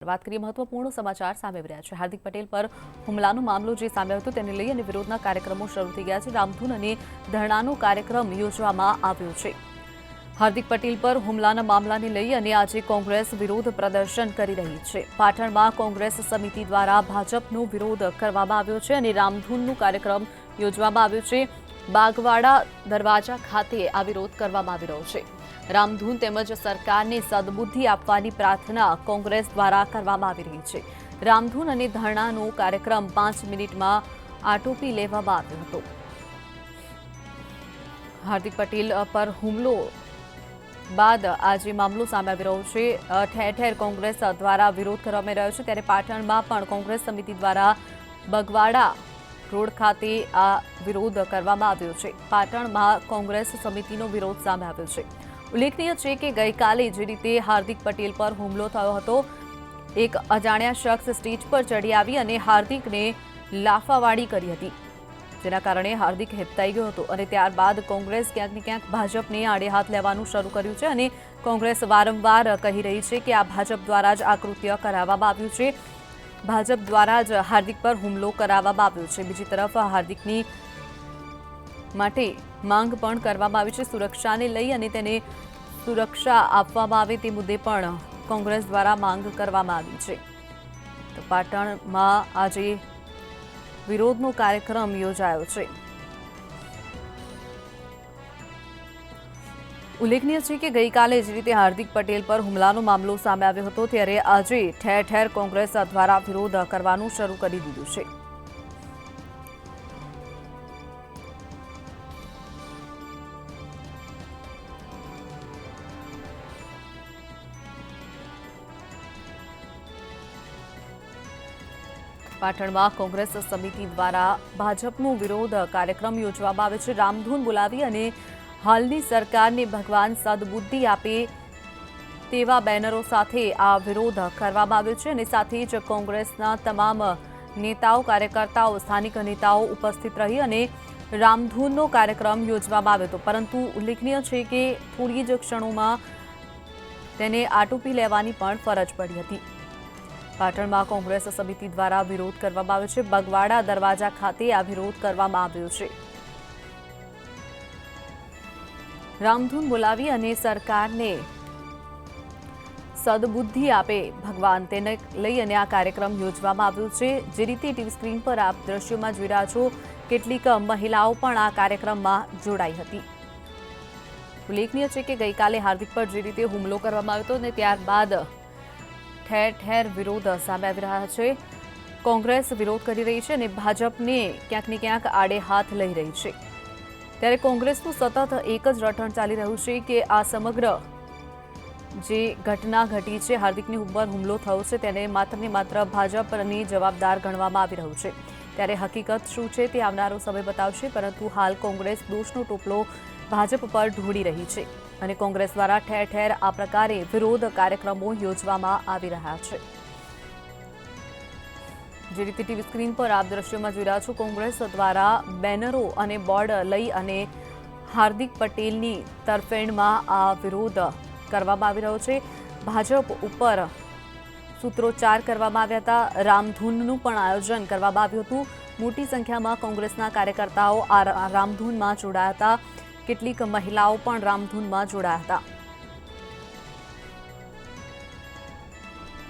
વાત કરીએ મહત્વપૂર્ણ સમાચાર સામે આવી રહ્યા છે। હાર્દિક પટેલ પર હુમલાનો મામલો જે સામે આવ્યો હતો તેને લઈ અને વિરોધના કાર્યક્રમો શરૂ થઈ ગયા છે। રામધૂન અને ધરણાનો કાર્યક્રમ યોજવામાં આવ્યો છે। હાર્દિક પટેલ પર હુમલાના મામલાને લઈ અને આજે કોંગ્રેસ વિરોધ પ્રદર્શન કરી રહી છે। પાટણમાં કોંગ્રેસ સમિતિ દ્વારા ભાજપનો વિરોધ કરવામાં આવ્યો છે અને રામધૂનનો કાર્યક્રમ યોજવામાં આવ્યો છે। બાગવાડા દરવાજા ખાતે આ વિરોધ કરવામાં આવી રહ્યો છે। રામધૂન તેમજ સરકારને સદબુદ્ધિ આપવાની પ્રાર્થના કોંગ્રેસ દ્વારા કરવામાં આવી રહી છે। રામધૂન અને ધરણાનો કાર્યક્રમ 5 મિનિટમાં આટોપી લેવામાં આવ્યો હતો। હાર્દિક પટેલ પર હુમલો બાદ આજે મામલો સામે આવી રહ્યો છે। ઠેર ઠેર કોંગ્રેસ દ્વારા વિરોધ કરવામાં આવી રહ્યો છે, ત્યારે પાટણમાં પણ કોંગ્રેસ સમિતિ દ્વારા બગવાડા રોડ ખાતે આ વિરોધ કરવામાં આવ્યો છે। પાટણમાં કોંગ્રેસ સમિતિનો વિરોધ સામે આવ્યો છે। ઉલ્લેખનીય છે કે ગઈકાલે જે રીતે હાર્દિક પટેલ પર હુમલો થયો હતો, એક અજાણ્યા શખ્સ સ્ટેજ પર ચડી આવી અને હાર્દિકને લાફાવાડી કરી હતી, જેના કારણે હાર્દિક હેબતાઈ ગયો હતો અને ત્યારબાદ કોંગ્રેસ ક્યાંક ને ક્યાંક ભાજપને આડે હાથ લેવાનું શરૂ કર્યું છે અને કોંગ્રેસ વારંવાર કહી રહી છે કે આ ભાજપ દ્વારા જ આ કૃત્ય કરાવવામાં આવ્યું છે, ભાજપ દ્વારા જ હાર્દિક પર હુમલો કરાવવામાં આવ્યો છે। બીજી તરફ હાર્દિકની માટે માંગ પણ કરવામાં આવી છે। સુરક્ષાને લઈ અને તેને સુરક્ષા આપવામાં આવે તે મુદ્દે પણ કોંગ્રેસ દ્વારા માંગ કરવામાં આવી છે। તો પાટણમાં આજે વિરોધનો કાર્યક્રમ યોજાયો છે। ઉલ્લેખનીય છે કે ગઈકાલે જ રીતે હાર્દિક પટેલ પર હુમલાનો મામલો સામે આવ્યો હતો, ત્યારે આજે ઠેર ઠેર કોંગ્રેસ દ્વારા વિરોધ કરવાનું શરૂ કરી દીધું છે। પાટણમાં કોંગ્રેસ સમિતિ દ્વારા ભાજપનો વિરોધ કાર્યક્રમ યોજવામાં આવે છે। રામધૂન બોલાવી અને હાલની સરકારને ભગવાન સદબુદ્ધિ આપે તેવા બેનરો સાથે આ વિરોધ કરવામાં આવ્યો છે અને સાથે જ કોંગ્રેસના તમામ નેતાઓ, કાર્યકર્તાઓ, સ્થાનિક નેતાઓ ઉપસ્થિત રહી અને રામધૂનનો કાર્યક્રમ યોજવામાં આવ્યો હતો, પરંતુ ઉલ્લેખનીય છે કે થોડી જ ક્ષણોમાં તેને આટોપી લેવાની પણ ફરજ પડી હતી। પાટણમાં કોંગ્રેસ સમિતિ દ્વારા વિરોધ કરવામાં આવ્યો છે। બગવાડા દરવાજા ખાતે આ વિરોધ કરવામાં આવ્યો છે। રામધૂન બોલાવી અને સરકારને સદબુદ્ધિ આપે ભગવાન, તેને લઈ અને આ કાર્યક્રમ યોજવામાં આવ્યો છે। જે રીતે ટીવી સ્ક્રીન પર આપ દ્રશ્યોમાં જોઈ રહ્યા છો, કેટલીક મહિલાઓ પણ આ કાર્યક્રમમાં જોડાઈ હતી। ઉલ્લેખનીય છે કે ગઈકાલે હાર્દિક પર જે રીતે હુમલો કરવામાં આવ્યો હતો અને ત્યારબાદ ઠેર ઠેર વિરોધ સામે આવી રહ્યા છે। કોંગ્રેસ વિરોધ કરી રહી છે અને ભાજપને ક્યાંક ને ક્યાંક આડે હાથ લઈ રહી છે, ત્યારે કોંગ્રેસનું સતત એક જ રટણ ચાલી રહ્યું છે કે આ સમગ્ર જે ઘટના ઘટી છે, હાર્દિકની ઉપર હુમલો થયો છે, તેને માત્ર ને માત્ર ભાજપની જવાબદાર ગણવામાં આવી રહ્યું છે। ત્યારે હકીકત શું છે તે આવનારો સમય બતાવશે, પરંતુ હાલ કોંગ્રેસ દોષનો ટોપલો ભાજપ પર ઢોળી રહી છે અને કોંગ્રેસ દ્વારા ઠેર ઠેર આ પ્રકારે વિરોધ કાર્યક્રમો યોજવામાં આવી રહ્યા છે। જે રીતે ટીવી સ્ક્રીન પર આપ દ્રશ્યોમાં જોઈ રહ્યા છો, કોંગ્રેસ દ્વારા બેનરો અને બોર્ડ લઈ અને હાર્દિક પટેલની તરફેણમાં આ વિરોધ કરવામાં આવી રહ્યો છે। ભાજપ ઉપર સૂત્રોચ્ચાર કરવામાં આવ્યા હતા, રામધૂનનું પણ આયોજન કરવામાં આવ્યું હતું। મોટી સંખ્યામાં કોંગ્રેસના કાર્યકર્તાઓ આ રામધૂનમાં જોડાયા હતા, કેટલીક મહિલાઓ પણ રામધૂનમાં જોડાયા હતા।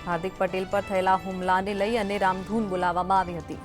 હાર્દિક પટેલ પર થયેલા હુમલાને લઈ અને રામધૂન બોલાવવામાં આવી હતી।